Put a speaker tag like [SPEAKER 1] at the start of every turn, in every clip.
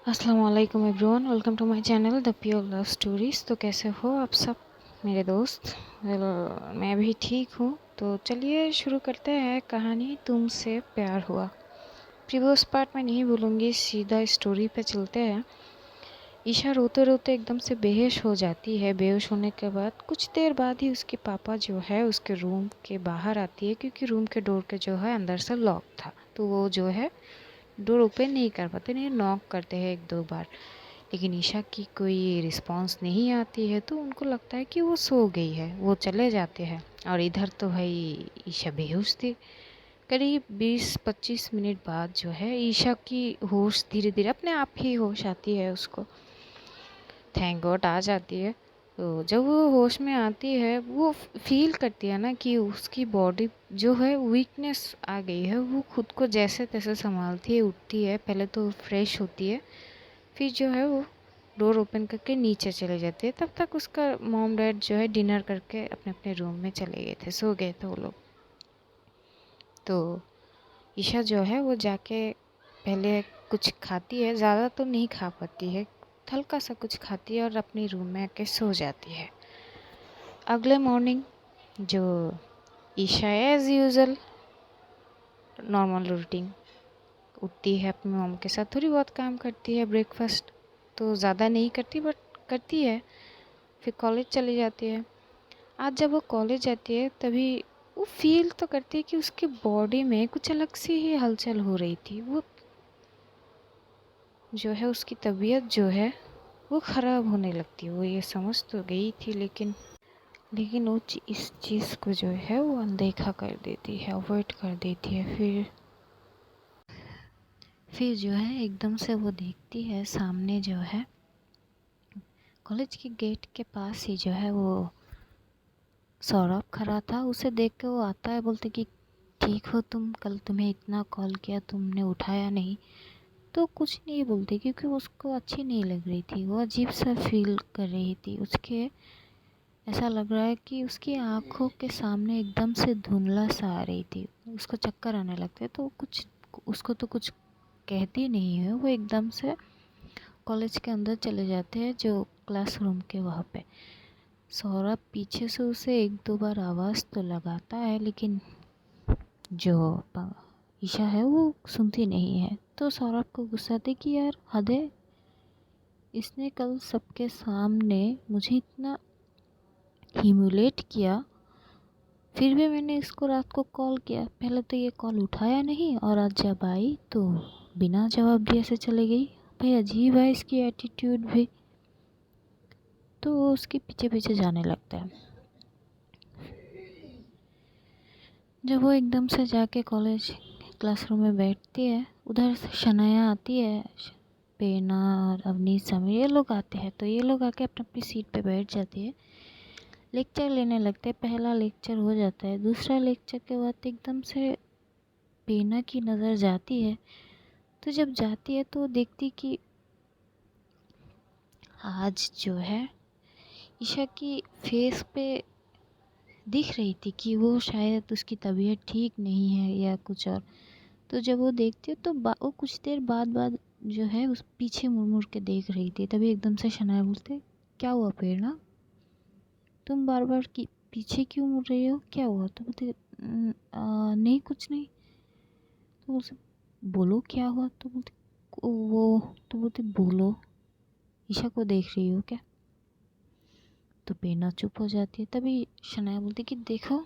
[SPEAKER 1] अस्सलाम वालेकुम everyone, welcome to my channel the pure love stories. तो कैसे हो आप सब मेरे दोस्त? मैं भी ठीक हूँ। तो चलिए शुरू करते हैं कहानी तुमसे प्यार हुआ। प्रीवियस पार्ट में नहीं बोलूँगी, सीधा स्टोरी पे चलते हैं। ईशा रोते रोते एकदम से बेहोश हो जाती है। बेहोश होने के बाद कुछ देर बाद ही उसके पापा जो है उसके रूम के बाहर आती है, क्योंकि रूम के डोर के जो है अंदर से लॉक था, तो वो जो है डोर ओपन नहीं कर पाते, नहीं नॉक करते हैं एक दो बार, लेकिन ईशा की कोई रिस्पांस नहीं आती है। तो उनको लगता है कि वो सो गई है, वो चले जाते हैं। और इधर तो भाई ईशा बेहोश थी। करीब 20-25 मिनट बाद जो है ईशा की होश धीरे धीरे अपने आप ही होश आती है उसको, थैंक गॉड आ जाती है। तो जब वो होश में आती है वो फील करती है ना कि उसकी बॉडी जो है वीकनेस आ गई है। वो खुद को जैसे तैसे संभालती है, उठती है, पहले तो फ्रेश होती है, फिर जो है वो डोर ओपन करके नीचे चले जाते हैं। तब तक उसका मॉम डैड जो है डिनर करके अपने अपने रूम में चले गए थे, सो गए थे वो लोग। तो ईशा जो है वो जाके पहले कुछ खाती है, ज़्यादा तो नहीं खा पाती है, हल्का सा कुछ खाती है और अपनी रूम में आके सो जाती है। अगले मॉर्निंग जो Isha as usual normal routine उठती है, अपनी मॉम के साथ थोड़ी बहुत काम करती है, ब्रेकफास्ट तो ज़्यादा नहीं करती बट करती है, फिर कॉलेज चली जाती है। आज जब वो कॉलेज जाती है तभी वो फील तो करती है कि उसकी बॉडी में कुछ अलग सी ही हलचल हो रही थी। वो जो है उसकी तबीयत जो है वो ख़राब होने लगती है। वो ये समझ तो गई थी, लेकिन वो इस चीज़ को जो है वो अनदेखा कर देती है, अवॉइड कर देती है। फिर जो है एकदम से वो देखती है सामने जो है कॉलेज के गेट के पास ही जो है वो सौरभ खड़ा था। उसे देख के वो आता है, बोलते कि ठीक हो तुम? कल तुम्हें इतना कॉल किया, तुमने उठाया नहीं। तो कुछ नहीं बोलती, क्योंकि उसको अच्छी नहीं लग रही थी, वो अजीब सा फील कर रही थी। उसके ऐसा लग रहा है कि उसकी आंखों के सामने एकदम से धुंधला सा आ रही थी, उसको चक्कर आने लगते। तो कुछ उसको तो कुछ कहती नहीं है, वो एकदम से कॉलेज के अंदर चले जाते हैं, जो क्लासरूम के वहाँ पे। सौरभ पीछे से उसे एक दो बार आवाज़ तो लगाता है, लेकिन जो ईशा है वो सुनती नहीं है। तो सौरभ को गुस्सा आती कि यार हद है, इसने कल सबके सामने मुझे इतना ह्यूमिलेट किया, फिर भी मैंने इसको रात को कॉल किया, पहले तो ये कॉल उठाया नहीं, और आज जब आई तो बिना जवाब दिए से चली गई। भाई अजीब है इसकी एटीट्यूड भी। तो वो उसके पीछे पीछे जाने लगता है। जब वो एकदम से जाके कॉलेज क्लासरूम में बैठती है, उधर से शनाया आती है, पेना और अवनीश समीर ये लोग आते हैं। तो ये लोग आके अपनी अपनी सीट पे बैठ जाती है, लेक्चर लेने लगते हैं। पहला लेक्चर हो जाता है, दूसरा लेक्चर के बाद एकदम से पेना की नज़र जाती है। तो जब जाती है तो देखती कि आज जो है ईशा की फेस पे दिख रही थी कि वो शायद उसकी तबीयत ठीक नहीं है या कुछ और। तो जब वो देखती है तो वो कुछ देर बाद जो है उस पीछे मुड़ मुड़ के देख रही थी। तभी एकदम से शनाया बोलते, क्या हुआ प्रेरणा, तुम बार बार की पीछे क्यों मुड़ रही हो, क्या हुआ? तो बोलते नहीं कुछ नहीं। तो बोलते बोलो क्या हुआ? तो बोलते वो तो बोलते बोलो, ईशा को देख रही हो क्या? तो प्रेरणा चुप हो जाती है। तभी शनाया बोलती कि देखो,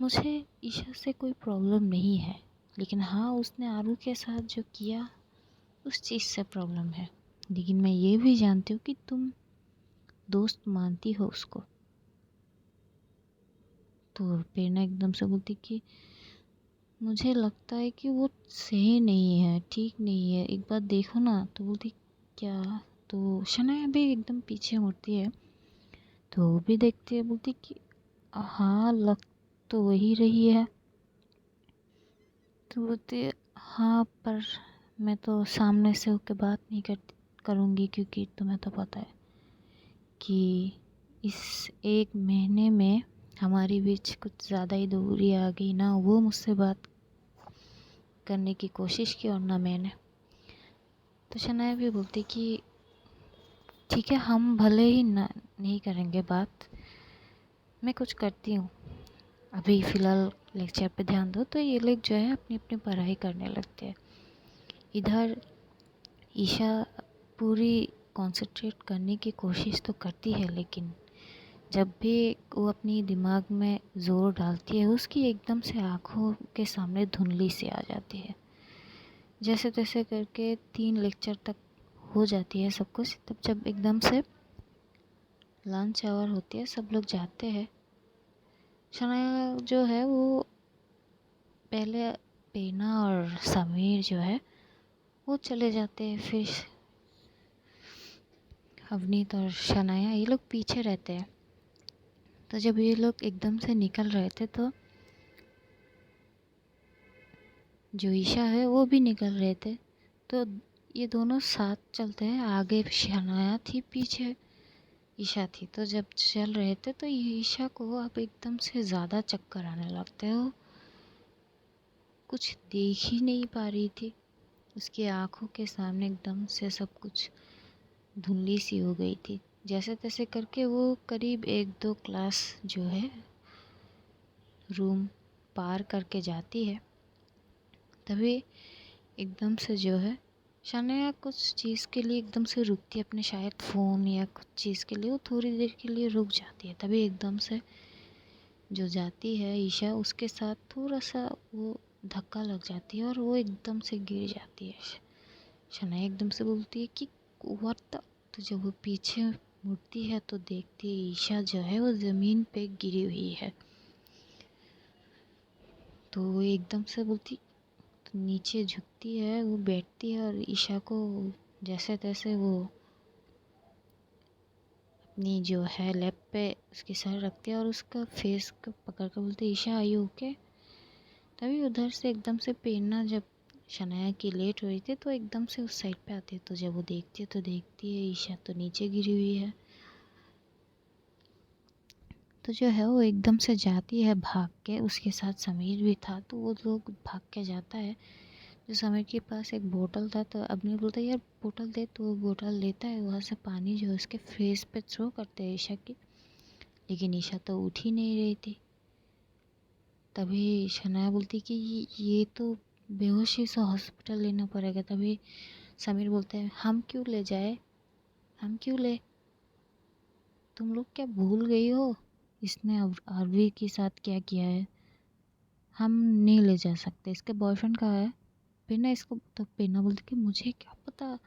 [SPEAKER 1] मुझे ईशा से कोई प्रॉब्लम नहीं है, लेकिन हाँ उसने आरू के साथ जो किया उस चीज़ से प्रॉब्लम है। लेकिन मैं ये भी जानती हूँ कि तुम दोस्त मानती हो उसको। तो प्रेरणा एकदम से बोलती कि मुझे लगता है कि वो सही नहीं है, ठीक नहीं है, एक बार देखो ना। तो बोलती क्या? तो शनाया भी एकदम पीछे मुड़ती है, तो वो भी देखती है, बोलती कि हाँ लग तो वही रही है। तो बोलती हाँ पर मैं तो सामने से होकर बात नहीं करूँगी, क्योंकि तुम्हें तो पता है कि इस एक महीने में हमारे बीच कुछ ज़्यादा ही दूरी आ गई ना। वो मुझसे बात करने की कोशिश की और ना मैंने। तो शनाया भी बोलती कि ठीक है, हम भले ही ना नहीं करेंगे बात, मैं कुछ करती हूँ, अभी फ़िलहाल लेक्चर पे ध्यान दो। तो ये लोग जो है अपनी अपनी पढ़ाई करने लगते हैं। इधर ईशा पूरी कंसंट्रेट करने की कोशिश तो करती है, लेकिन जब भी वो अपनी दिमाग में ज़ोर डालती है, उसकी एकदम से आँखों के सामने धुंधली सी आ जाती है। जैसे तैसे करके 3 लेक्चर तक हो जाती है सब कुछ। तब जब एकदम से लंच आवर होती है, सब लोग जाते हैं। शनाया जो है वो पहले पेना और समीर जो है वो चले जाते हैं, फिर अवनीत और शनाया ये लोग पीछे रहते हैं। तो जब ये लोग एकदम से निकल रहे थे तो जो ईशा है वो भी निकल रहे थे। तो ये दोनों साथ चलते हैं, आगे शनाया थी, पीछे ईशा थी। तो जब चल रहे थे तो ईशा को अब एकदम से ज़्यादा चक्कर आने लगते हैं। वो कुछ देख ही नहीं पा रही थी, उसकी आंखों के सामने एकदम से सब कुछ धुंधली सी हो गई थी। जैसे तैसे करके वो करीब 1-2 क्लास जो है रूम पार करके जाती है। तभी एकदम से जो है शनाया कुछ चीज़ के लिए एकदम से रुकती है, अपने शायद फ़ोन या कुछ चीज़ के लिए वो थोड़ी देर के लिए रुक जाती है। तभी एकदम से जो जाती है ईशा, उसके साथ थोड़ा सा वो धक्का लग जाती है और वो एकदम से गिर जाती है। शनाया एकदम से बोलती है कि व्हाट द। तो जब वो पीछे मुड़ती है तो देखती है ईशा जो है वो ज़मीन पे गिरी हुई है। तो वो एकदम से बोलती, तो नीचे झुकती है, वो बैठती है और ईशा को जैसे तैसे वो अपनी जो है लैप पे उसकी सर रखती है और उसका फेस को पकड़ कर बोलती है, ईशा आई ओके। तभी उधर से एकदम से प्रेरणा जब शनाया की लेट हो रही थी तो एकदम से उस साइड पे आती है। तो जब वो देखती है तो देखती है ईशा तो नीचे गिरी हुई है। तो जो है वो एकदम से जाती है भाग के, उसके साथ समीर भी था। तो वो लोग भाग के जाता है। जो समीर के पास एक बोतल था तो अभी बोलता है यार बोतल दे, तो वो बोतल लेता है, वहाँ से पानी जो है उसके फेस पे थ्रो करते हैं ईशा की। लेकिन ईशा तो उठ ही नहीं रही थी। तभी शनाया बोलती कि ये तो बेहोशी से हॉस्पिटल लेना पड़ेगा। तभी समीर बोलते हैं हम क्यों ले जाए, हम क्यों ले, तुम लोग क्या भूल गई हो इसने आरवी के साथ क्या किया है, हम नहीं ले जा सकते, इसके बॉयफ्रेंड कहाँ है। पेना इसको, तो पेना बोलती कि मुझे क्या पता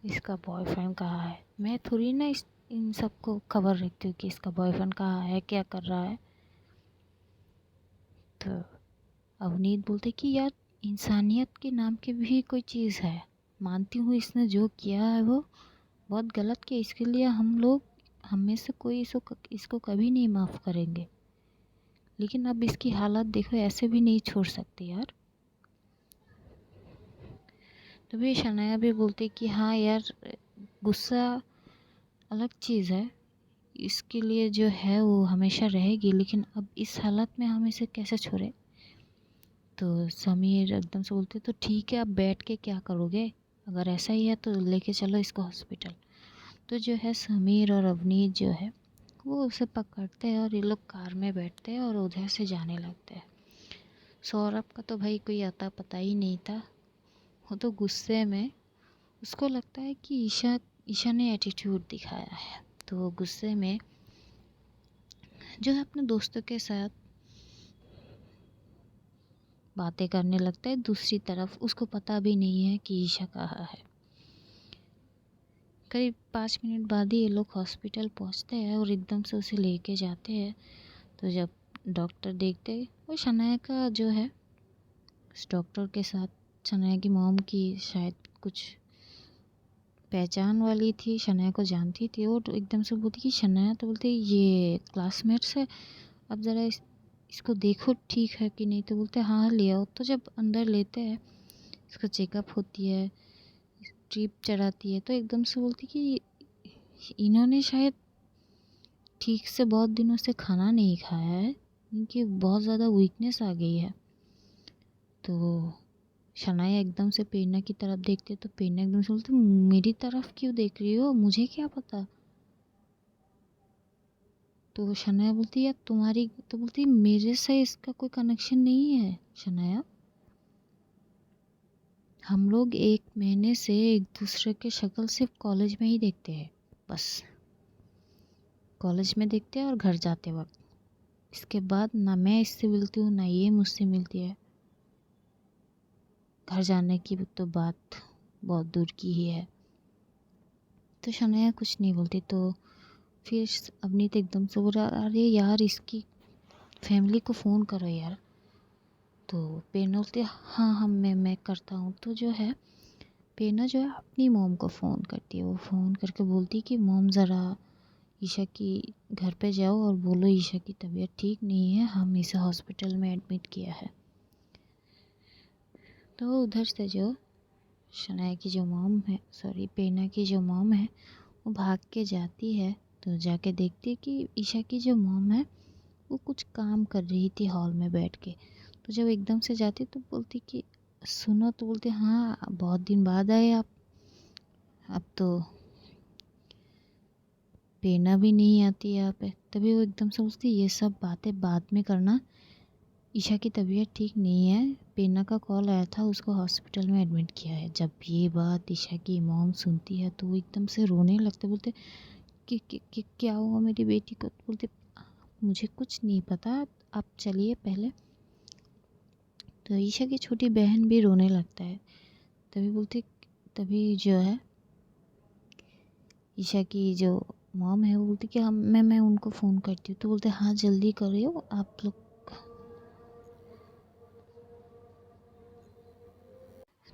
[SPEAKER 1] इसका बॉयफ्रेंड कहाँ है, मैं थोड़ी ना इन सबको खबर रखती हूँ कि इसका बॉयफ्रेंड कहाँ है, क्या कर रहा है। तो अवनीत बोलते कि यार इंसानियत के नाम की भी कोई चीज़ है, मानती हूँ इसने जो किया है वो बहुत गलत किया, इसके लिए हम लोग, हम में से कोई इसको कभी नहीं माफ़ करेंगे, लेकिन अब इसकी हालत देखो, ऐसे भी नहीं छोड़ सकते यार। तो भी शनाया भी बोलती कि हाँ यार, गुस्सा अलग चीज़ है, इसके लिए जो है वो हमेशा रहेगी, लेकिन अब इस हालत में हम इसे कैसे छोड़े। तो समीर एकदम से बोलते तो ठीक है, अब बैठ के क्या करोगे, अगर ऐसा ही है तो लेके चलो इसको हॉस्पिटल। तो जो है समीर और अवनीत जो है वो उसे पकड़ते हैं और ये लोग कार में बैठते हैं और उधर से जाने लगते हैं। सौरभ का तो भाई कोई अता पता ही नहीं था। वो तो गुस्से में, उसको लगता है कि ईशा ने एटीट्यूड दिखाया है, तो वो गुस्से में जो है अपने दोस्तों के साथ बातें करने लगता है। दूसरी तरफ उसको पता भी नहीं है कि ईशा कहाँ है। करीब 5 मिनट बाद ही ये लोग हॉस्पिटल पहुंचते हैं और एकदम से उसे लेके जाते हैं। तो जब डॉक्टर देखते वो शनाया का जो है, उस डॉक्टर के साथ शनाया की मॉम की शायद कुछ पहचान वाली थी, शनाया को जानती थी। और एकदम से बोलती कि शनाया, तो बोलते ये क्लासमेट्स है, अब ज़रा इसको देखो ठीक है कि नहीं। तो बोलते हाँ ले आओ। तो जब अंदर लेते हैं, इसका चेकअप होती है, ड्रिप चढ़ाती है, तो एकदम से बोलती कि इन्होंने शायद ठीक से बहुत दिनों से खाना नहीं खाया है, इनकी बहुत ज़्यादा वीकनेस आ गई है। तो शनाया एकदम से प्रेरणा की तरफ देखती है तो प्रेरणा एकदम से बोलती, मेरी तरफ क्यों देख रही हो, मुझे क्या पता। तो शनाया बोलती, यार तुम्हारी, तो बोलती मेरे से इसका कोई कनेक्शन नहीं है शनाया, हम लोग 1 महीने से एक दूसरे के शक्ल सिर्फ कॉलेज में ही देखते हैं, बस कॉलेज में देखते हैं और घर जाते वक्त। इसके बाद ना मैं इससे मिलती हूँ ना ये मुझसे मिलती है। घर जाने की तो बात बहुत दूर की ही है। तो शनाया कुछ नहीं बोलती। तो फिर अवनीत एकदम से बोला, अरे यार इसकी फैमिली को फ़ोन करो यार। तो पेना बोलती, हाँ हाँ मैं करता हूँ। तो जो है पेना जो है अपनी मॉम को फ़ोन करती है। वो फ़ोन करके बोलती कि मॉम ज़रा ईशा की घर पे जाओ और बोलो ईशा की तबीयत ठीक नहीं है, हम इसे हॉस्पिटल में एडमिट किया है। तो उधर से जो शनाया की जो मॉम है, सॉरी पेना की जो मॉम है, वो भाग के जाती है। तो जाके देखती है कि ईशा की जो मॉम है वो कुछ काम कर रही थी हॉल में बैठ के। तो जब एकदम से जाती तो बोलती कि सुनो, तो बोलते हाँ बहुत दिन बाद आए आप, अब तो पेना भी नहीं आती यहाँ पे। तभी वो एकदम से पूछती, ये सब बातें बाद में करना, ईशा की तबीयत ठीक नहीं है, पेना का कॉल आया था, उसको हॉस्पिटल में एडमिट किया है। जब ये बात ईशा की मॉम सुनती है तो वो एकदम से रोने लगते, बोलते कि क्या हुआ मेरी बेटी को। तो बोलते मुझे कुछ नहीं पता, आप चलिए पहले। तो ईशा की छोटी बहन भी रोने लगता है। तभी बोलती, तभी जो है ईशा की जो मॉम है वो बोलती कि हम मैं उनको फ़ोन करती हूँ। तो बोलते हाँ जल्दी करियो आप लोग।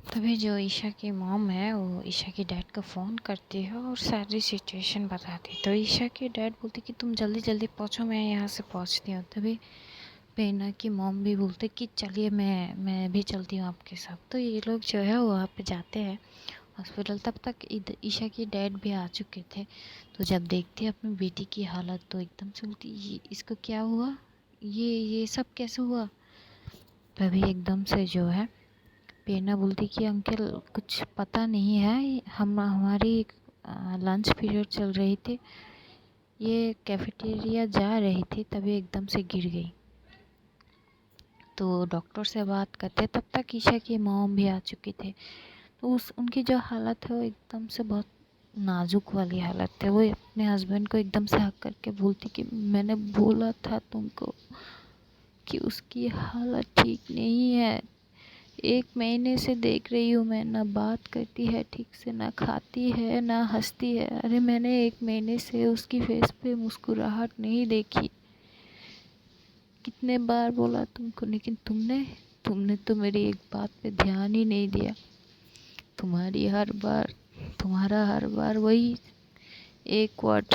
[SPEAKER 1] तभी जो ईशा की मॉम है वो ईशा की डैड को फ़ोन करती है और सारी सिचुएशन बताती है। तो ईशा की डैड बोलती कि तुम जल्दी जल्दी पहुँचो, मैं यहाँ से पहुँचती हूँ। तभी पेना की मॉम भी बोलते कि चलिए मैं भी चलती हूँ आपके साथ। तो ये लोग जो है वहाँ पे जाते हैं हॉस्पिटल। तब तक ईशा की डैड भी आ चुके थे। तो जब देखते हैं अपनी बेटी की हालत तो एकदम से बोलती, ये इसको क्या हुआ, ये सब कैसे हुआ। तभी एकदम से जो है पेना बोलती कि अंकल कुछ पता नहीं है, हम हमारी लंच पीरियड चल रही थी, ये कैफेटेरिया जा रही थी तभी एकदम से गिर गई। तो डॉक्टर से बात करते तब तक ईशा की मॉम भी आ चुकी थे। तो उनकी जो हालत है वो एकदम से बहुत नाजुक वाली हालत है। वो अपने हस्बैंड को एकदम से हक करके बोलती कि मैंने बोला था तुमको कि उसकी हालत ठीक नहीं है, 1 महीने से देख रही हूँ मैं, ना बात करती है ठीक से, ना खाती है ना हंसती है। अरे मैंने 1 महीने से उसकी फेस पे मुस्कुराहट नहीं देखी, कितने बार बोला तुमको, लेकिन तुमने तो मेरी एक बात पे ध्यान ही नहीं दिया। तुम्हारा हर बार वही एक वर्ड,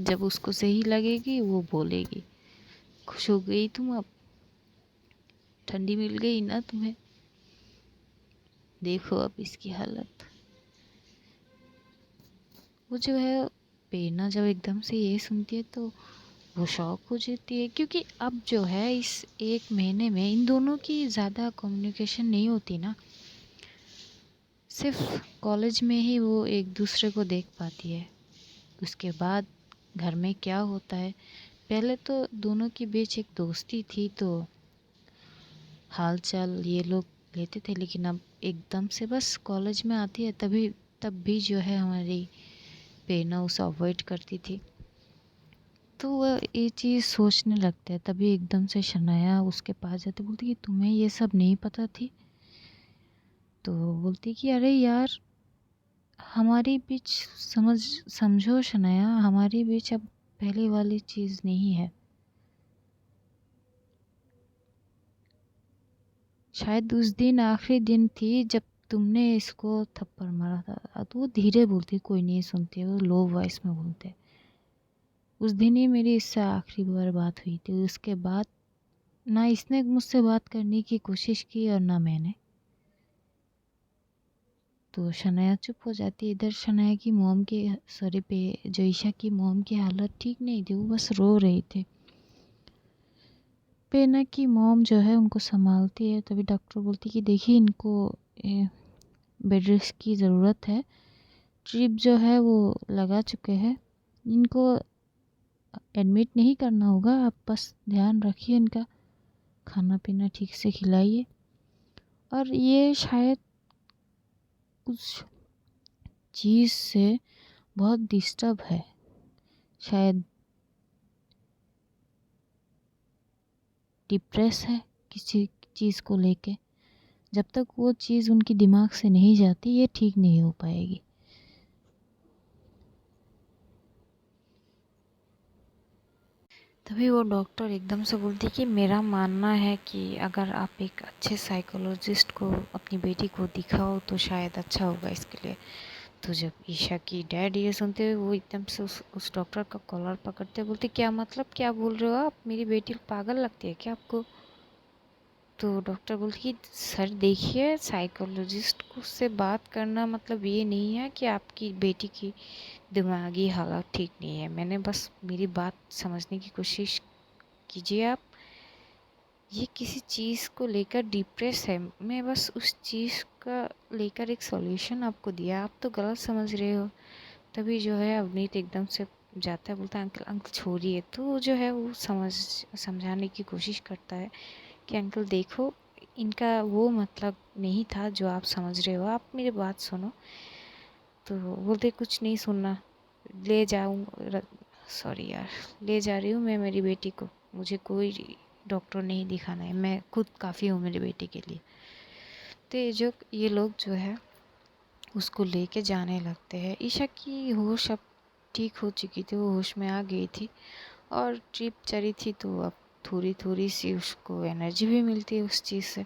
[SPEAKER 1] जब उसको सही लगेगी वो बोलेगी। खुश हो गई तुम, अब ठंडी मिल गई ना तुम्हें, देखो अब इसकी हालत। वो जो है पेना जब एकदम से ये सुनती है तो वो शॉक हो जाती है, क्योंकि अब जो है इस 1 महीने में इन दोनों की ज़्यादा कम्युनिकेशन नहीं होती ना, सिर्फ कॉलेज में ही वो एक दूसरे को देख पाती है। उसके बाद घर में क्या होता है, पहले तो दोनों के बीच एक दोस्ती थी तो हाल चाल ये लोग लेते थे, लेकिन अब एकदम से बस कॉलेज में आती है तब भी जो है हमारी पेना उसे अवॉइड करती थी। तो वह ये चीज़ सोचने लगते हैं। तभी एकदम से शनाया उसके पास जाती, बोलती कि तुम्हें ये सब नहीं पता थी। तो बोलती कि अरे यार हमारी बीच समझो शनाया, हमारी बीच अब पहले वाली चीज़ नहीं है। शायद उस दिन आखिरी दिन थी जब तुमने इसको थप्पड़ मारा था। तो वो धीरे बोलती, कोई नहीं सुनती, वो लो वॉइस में बोलते, उस दिन ही मेरी इससे आखिरी बार बात हुई थी। उसके बाद ना इसने मुझसे बात करने की कोशिश की और ना मैंने। तो शनाया चुप हो जाती। इधर शनाया की मॉम की, सॉरी पे जो ईशा की मॉम की हालत ठीक नहीं थी, वो बस रो रही थी।
[SPEAKER 2] पेना की मॉम जो है उनको संभालती है, तभी डॉक्टर बोलती कि देखिए इनको बेड रेस्ट की ज़रूरत है, ट्रिप जो है वो लगा चुके हैं, इनको एडमिट नहीं करना होगा, आप बस ध्यान रखिए इनका, खाना पीना ठीक से खिलाइए। और ये शायद कुछ चीज़ से बहुत डिस्टर्ब है, शायद डिप्रेस है किसी चीज़ को लेके। जब तक वो चीज़ उनकी दिमाग से नहीं जाती ये ठीक नहीं हो पाएगी।
[SPEAKER 1] तभी वो डॉक्टर एकदम से बोलती कि मेरा मानना है कि अगर आप एक अच्छे साइकोलॉजिस्ट को अपनी बेटी को दिखाओ तो शायद अच्छा होगा इसके लिए। तो जब ईशा की डैड ये सुनते हुए वो एकदम से उस डॉक्टर का कॉलर पकड़ते बोलते क्या मतलब, क्या बोल रहे हो आप, मेरी बेटी पागल लगती है क्या आपको? तो डॉक्टर बोलती कि सर देखिए, साइकोलॉजिस्ट को से बात करना मतलब ये नहीं है कि आपकी बेटी की दिमागी हालत ठीक नहीं है। मैंने बस, मेरी बात समझने की कोशिश कीजिए आप। ये किसी चीज़ को लेकर डिप्रेस है, मैं बस उस चीज़ का लेकर एक सॉल्यूशन आपको दिया, आप तो गलत समझ रहे हो। तभी जो है अवनीत एकदम से जाता है, बोलता है अंकल अंकल छोड़िए। तो वो जो है वो समझाने की कोशिश करता है कि अंकल देखो, इनका वो मतलब नहीं था जो आप समझ रहे हो, आप मेरी बात सुनो। तो बोलते कुछ नहीं सुनना, ले जाऊँ, सॉरी यार, ले जा रही हूँ मैं मेरी बेटी को, मुझे कोई डॉक्टर नहीं दिखाना है, मैं खुद काफ़ी हूँ मेरी बेटी के लिए। तो ये लोग जो है उसको लेके जाने लगते हैं। ईशा की होश अब ठीक हो चुकी थी, वो होश में आ गई थी और ट्रिप चली थी, तो अब थोड़ी थोड़ी सी उसको एनर्जी भी मिलती है उस चीज़ से।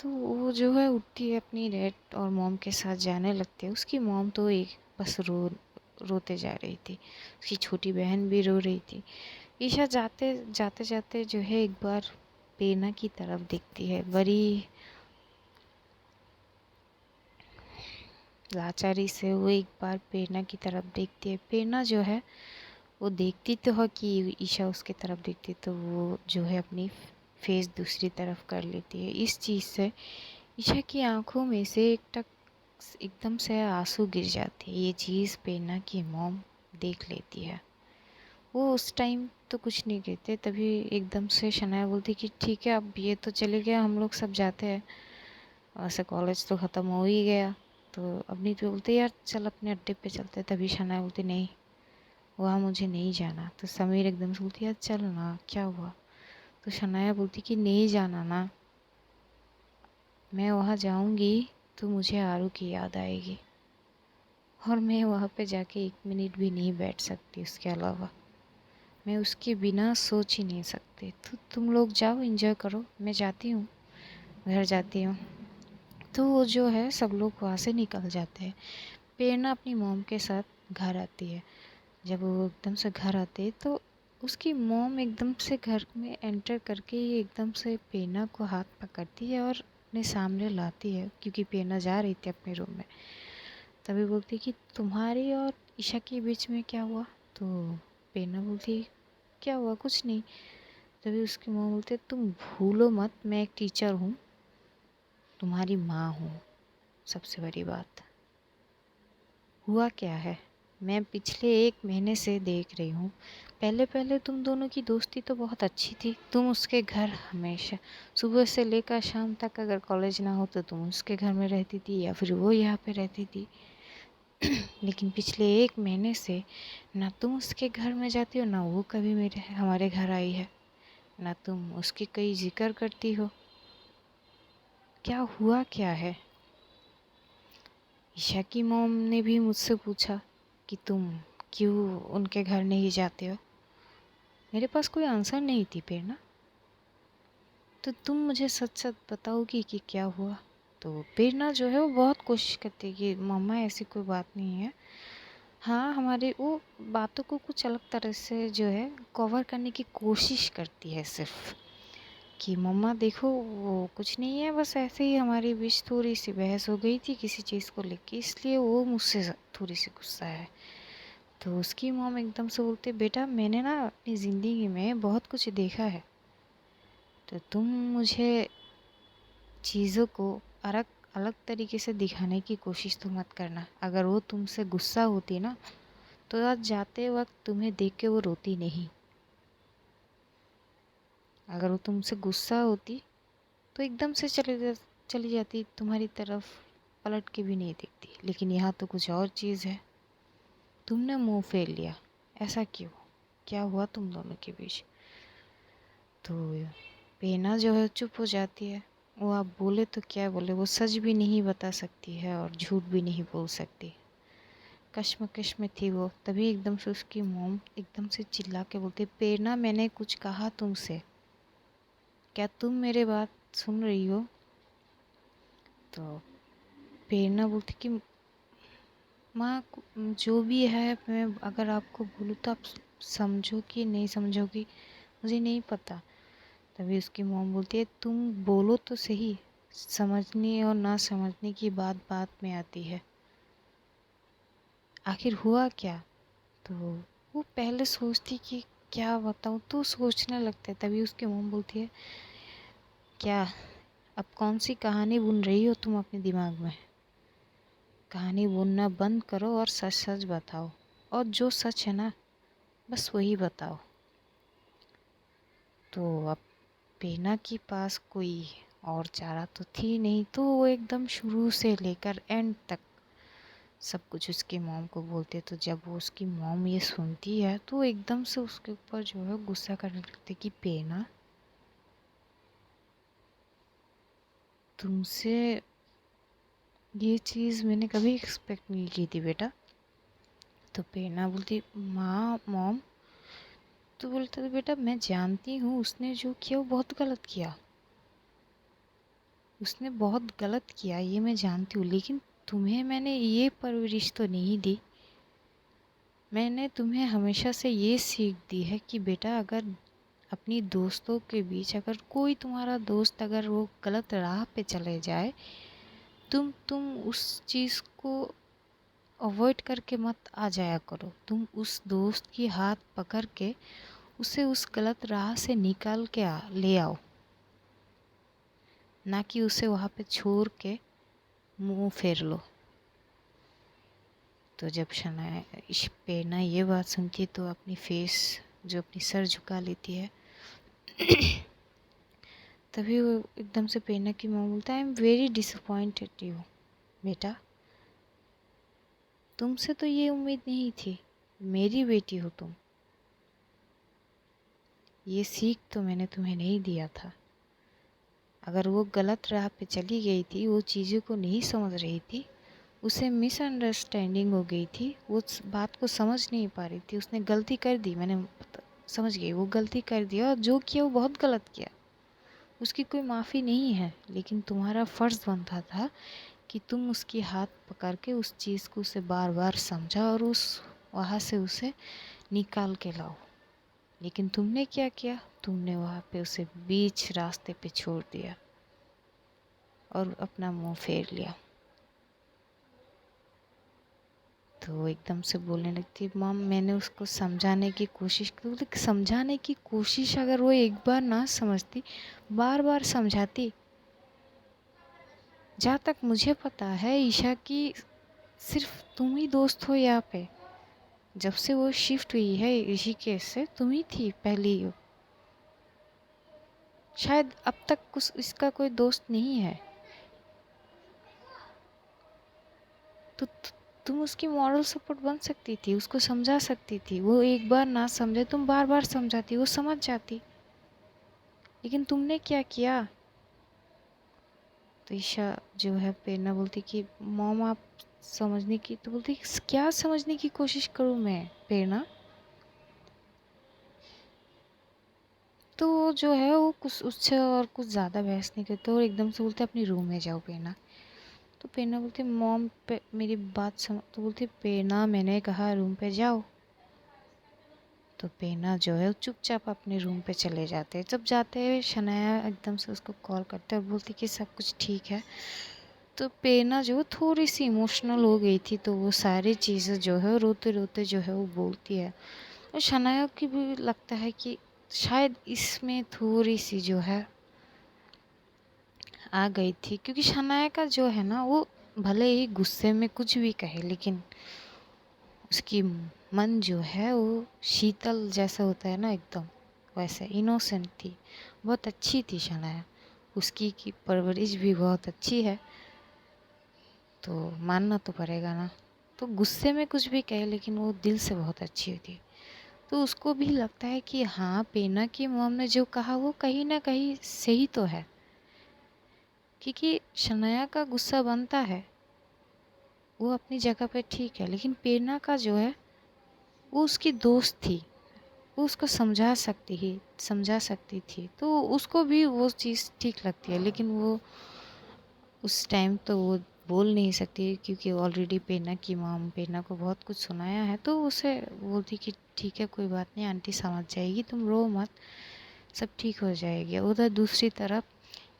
[SPEAKER 1] तो वो जो है उठती है, अपनी डैड और मॉम के साथ जाने लगती है। उसकी मॉम तो एक बस रोते जा रही थी, उसकी छोटी बहन भी रो रही थी। ईशा जाते जाते जाते जो है एक बार पेना की तरफ देखती है, बड़ी लाचारी से वो एक बार पेना की तरफ देखती है। पेना जो है वो देखती तो है कि ईशा उसके तरफ देखती, तो वो जो है अपनी फेस दूसरी तरफ कर लेती है। इस चीज़ से ईशा की आंखों में से एकदम से आंसू गिर जाते हैं। ये चीज़ पेना की मॉम देख लेती है। वो उस टाइम तो कुछ नहीं कहते, तभी एकदम से शनाया बोलती कि ठीक है अब ये तो चले गया, हम लोग सब जाते हैं, वैसे कॉलेज तो ख़त्म हो ही गया। तो अपनी तो बोलते यार चल अपने अड्डे पे चलते। तभी शनाया बोलती नहीं, वहाँ मुझे नहीं जाना। तो समीर एकदम से बोलती यार चल ना, क्या हुआ? तो शनाया बोलती कि नहीं जाना ना, मैं वहाँ जाऊँगी तो मुझे आरू की याद आएगी और मैं वहाँ पे जाके 1 मिनट भी नहीं बैठ सकती, उसके अलावा मैं उसके बिना सोच ही नहीं सकती। तो तुम लोग जाओ एंजॉय करो, मैं जाती हूँ, घर जाती हूँ। तो वो जो है सब लोग वहाँ से निकल जाते हैं। प्रेरणा अपनी मॉम के साथ घर आती है। जब वो एकदम से घर आते हैं तो उसकी मॉम एकदम से घर में एंटर करके ही एकदम से प्रेरणा को हाथ पकड़ती है और अपने सामने लाती है, क्योंकि प्रेरणा जा रही थी अपने रूम में। तभी बोलती कि तुम्हारी और ईशा के बीच में क्या हुआ? तो प्रेरणा बोलती क्या हुआ, कुछ नहीं। तभी उसकी माँ बोलते तुम भूलो मत मैं एक टीचर हूँ, तुम्हारी माँ हूँ। सबसे बड़ी बात हुआ क्या है, मैं पिछले 1 महीने से देख रही हूँ, पहले पहले तुम दोनों की दोस्ती तो बहुत अच्छी थी। तुम उसके घर हमेशा सुबह से लेकर शाम तक, अगर कॉलेज ना हो तो तुम उसके घर में रहती थी या फिर वो यहाँ पे रहती थी। लेकिन पिछले 1 महीने से ना तुम उसके घर में जाती हो, ना वो कभी मेरे हमारे घर आई है, ना तुम उसकी कोई जिक्र करती हो। क्या हुआ क्या है? ईशा की मॉम ने भी मुझसे पूछा कि तुम क्यों उनके घर नहीं जाते हो। मेरे पास कोई आंसर नहीं थी प्रेरणा, तो तुम मुझे सच सच बताओगी कि क्या हुआ? तो प्रेरणा जो है वो बहुत कोशिश करती है कि मम्मा ऐसी कोई बात नहीं है। हाँ, हमारे वो बातों को कुछ अलग तरह से जो है कवर करने की कोशिश करती है सिर्फ, कि मम्मा देखो वो कुछ नहीं है, बस ऐसे ही हमारे बीच थोड़ी सी बहस हो गई थी किसी चीज़ को लेके, इसलिए वो मुझसे थोड़ी सी गुस्सा है। तो उसकी मॉम एकदम से बोलते बेटा मैंने ना अपनी ज़िंदगी में बहुत कुछ देखा है, तो तुम मुझे चीज़ों को अलग अलग तरीके से दिखाने की कोशिश तो मत करना। अगर वो तुमसे गुस्सा होती ना, तो आज जाते वक्त तुम्हें देख के वो रोती नहीं। अगर वो तुमसे गुस्सा होती तो एकदम से चली जाती तुम्हारी तरफ, पलट के भी नहीं देखती। लेकिन यहाँ तो कुछ और चीज़ है, तुमने मुंह फेर लिया। ऐसा क्यों? क्या हुआ तुम दोनों के बीच? तो पेना जो है चुप हो जाती है। वो आप बोले तो क्या बोले, वो सच भी नहीं बता सकती है और झूठ भी नहीं बोल सकती। कश्मकश में थी वो। तभी एकदम से उसकी मॉम एकदम से चिल्ला के बोलती, पेना मैंने कुछ कहा तुमसे? क्या तुम मेरे बात सुन रही हो? तो प्रेरणा बोलती कि माँ, जो भी है, मैं अगर आपको बोलूँ तो आप समझो कि नहीं समझोगी, मुझे नहीं पता। तभी उसकी मॉम बोलती है, तुम बोलो तो सही, समझने और ना समझने की बात बात में आती है। आखिर हुआ क्या? तो वो पहले सोचती कि क्या बताऊँ, तो सोचने लगता है। तभी उसकी मॉम बोलती है, क्या अब कौन सी कहानी बुन रही हो तुम अपने दिमाग में? कहानी बुनना बंद करो और सच सच बताओ, और जो सच है ना बस वही बताओ। तो अब पेना के पास कोई और चारा तो थी नहीं, तो वो एकदम शुरू से लेकर एंड तक सब कुछ उसकी मॉम को बोलते। तो जब वो उसकी मॉम ये सुनती है तो एकदम से उसके ऊपर जो है गुस्सा करने लगती कि पेना, तुमसे ये चीज़ मैंने कभी एक्सपेक्ट नहीं की थी बेटा। तो पेना बोलती, माँ मॉम। तो बोलता था, बेटा मैं जानती हूँ उसने जो किया वो बहुत गलत किया, उसने बहुत गलत किया, ये मैं जानती हूँ। लेकिन तुम्हें मैंने ये परवरिश तो नहीं दी। मैंने तुम्हें हमेशा से ये सीख दी है कि बेटा, अगर अपनी दोस्तों के बीच अगर कोई तुम्हारा दोस्त अगर वो गलत राह पे चले जाए, तुम उस चीज़ को अवॉइड करके मत आ जाया करो। तुम उस दोस्त की हाथ पकड़ के उसे उस गलत राह से निकाल के ले आओ, ना कि उसे वहाँ पे छोड़ के मुंह फेर लो। तो जब पेना ये बात सुनती है तो अपनी फेस जो अपनी सर झुका लेती है। तभी वो एकदम से पेना की माँ बोलता है, I am very disappointed you बेटा, तुमसे तो ये उम्मीद नहीं थी। मेरी बेटी हो तुम, ये सीख तो मैंने तुम्हें नहीं दिया था। अगर वो गलत राह पे चली गई थी, वो चीज़ों को नहीं समझ रही थी, उसे मिसअंडरस्टैंडिंग हो गई थी, वो उस बात को समझ नहीं पा रही थी, उसने गलती कर दी, मैंने समझ गई वो गलती कर दिया, और जो किया वो बहुत गलत किया, उसकी कोई माफ़ी नहीं है। लेकिन तुम्हारा फ़र्ज़ बनता था कि तुम उसकी हाथ पकड़ के उस चीज़ को उसे बार बार समझा और उस वहाँ से उसे निकाल के लाओ। लेकिन तुमने क्या किया? तुमने वहाँ पे उसे बीच रास्ते पे छोड़ दिया और अपना मुंह फेर लिया। तो वो एकदम से बोलने लगती, मॉम मैंने उसको समझाने की कोशिश की। बोले, समझाने की कोशिश अगर वो एक बार ना समझती, बार बार समझाती। जहाँ तक मुझे पता है ईशा की सिर्फ तुम ही दोस्त हो यहाँ पे। जब से वो शिफ्ट हुई है ऋषिकेश से, तुम ही थी पहली हो। शायद अब तक कुछ इसका कोई दोस्त नहीं है। तो तुम उसकी मॉरल सपोर्ट बन सकती थी, उसको समझा सकती थी। वो एक बार ना समझे, तुम बार बार समझाती, वो समझ जाती। लेकिन तुमने क्या किया? तो ईशा जो है प्रेरणा बोलती कि मॉम आप समझने की, तो बोलती क्या समझने की कोशिश करूँ मैं प्रेरणा? तो वो जो है वो कुछ उससे और कुछ ज़्यादा बहस नहीं करते और एकदम से बोलते अपनी रूम में जाओ प्रेरणा। तो प्रेरणा बोलती, मॉम पे मेरी बात समझ। तो बोलती, प्रेरणा मैंने कहा रूम पे जाओ। तो प्रेरणा जो है चुपचाप अपने रूम पे चले जाते हैं। जब जाते हैं शनाया एकदम से उसको कॉल करते हैं और बोलती कि सब कुछ ठीक है। तो प्रेरणा जो थोड़ी सी इमोशनल हो गई थी, तो वो सारी चीज़ें जो है रोते रोते जो है वो बोलती है। और शनाया की भी लगता है कि शायद इसमें थोड़ी सी जो है आ गई थी, क्योंकि शनाया का जो है ना वो भले ही गुस्से में कुछ भी कहे, लेकिन उसकी मन जो है वो शीतल जैसा होता है ना, एकदम वैसे इनोसेंट थी। बहुत अच्छी थी शनाया, उसकी की परवरिश भी बहुत अच्छी है, तो मानना तो पड़ेगा ना। तो गुस्से में कुछ भी कहे लेकिन वो दिल से बहुत अच्छी होती। तो उसको भी लगता है कि हाँ, पेना की मॉम ने जो कहा वो कहीं ना कहीं सही तो है, क्योंकि शनाया का गुस्सा बनता है, वो अपनी जगह पे ठीक है, लेकिन पेना का जो है वो उसकी दोस्त थी, वो उसको समझा सकती थी, तो उसको भी वो चीज़ ठीक लगती है, लेकिन वो उस टाइम तो वो बोल नहीं सकती, क्योंकि ऑलरेडी पेना की मॉम पेना को बहुत कुछ सुनाया है। तो उसे बोलती कि ठीक है, कोई बात नहीं, आंटी समझ जाएगी, तुम रो मत, सब ठीक हो जाएगी। उधर दूसरी तरफ